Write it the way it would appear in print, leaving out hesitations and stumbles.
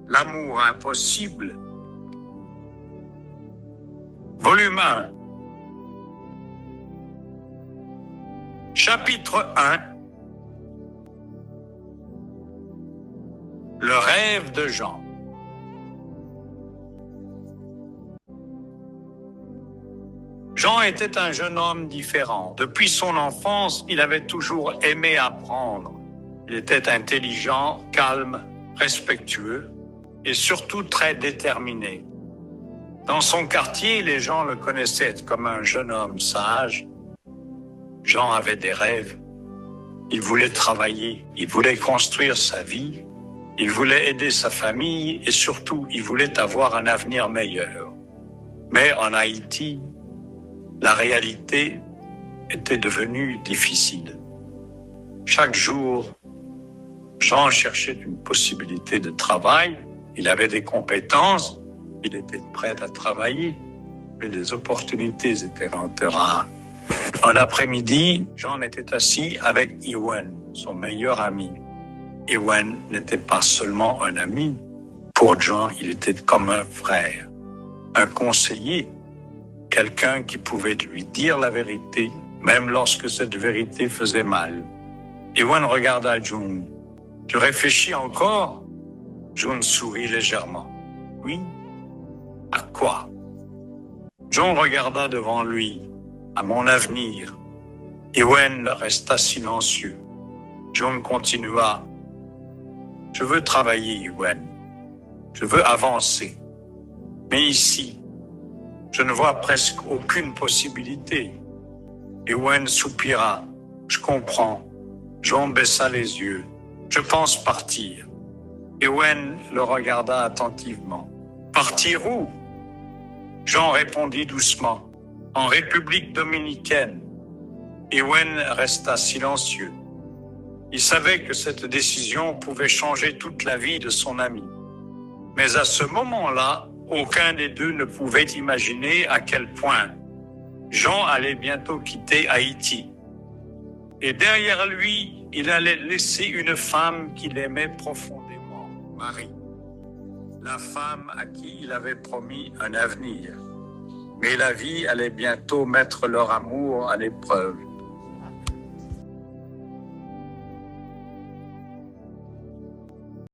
L'amour impossible. Volume 1. Chapitre 1. Le rêve de Jean. Jean était un jeune homme différent. Depuis son enfance, il avait toujours aimé apprendre. Il était intelligent, calme, respectueux et surtout très déterminé. Dans son quartier, les gens le connaissaient comme un jeune homme sage. Jean avait des rêves. Il voulait travailler, il voulait construire sa vie, il voulait aider sa famille et surtout, il voulait avoir un avenir meilleur. Mais en Haïti, la réalité était devenue difficile. Chaque jour, Jean cherchait une possibilité de travail. Il avait des compétences, il était prêt à travailler, mais les opportunités étaient rares. Un après-midi, Jean était assis avec Ewen, son meilleur ami. Ewen n'était pas seulement un ami. Pour Jean, il était comme un frère, un conseiller, quelqu'un qui pouvait lui dire la vérité, même lorsque cette vérité faisait mal. Ewen regarda June. « Tu réfléchis encore ?» June sourit légèrement. « Oui. À quoi ?» John regarda devant lui. « À mon avenir. » Ewen resta silencieux. John continua. « Je veux travailler, Ewen. Je veux avancer. Mais ici, je ne vois presque aucune possibilité. » Ewen soupira. « Je comprends. » John baissa les yeux. « Je pense partir. » Ewen le regarda attentivement. « Partir où ?» Jean répondit doucement. « En République dominicaine. » Ewen resta silencieux. Il savait que cette décision pouvait changer toute la vie de son ami. Mais à ce moment-là, aucun des deux ne pouvait imaginer à quel point Jean allait bientôt quitter Haïti. Et derrière lui, il allait laisser une femme qu'il aimait profondément, Marie. La femme à qui il avait promis un avenir. Mais la vie allait bientôt mettre leur amour à l'épreuve.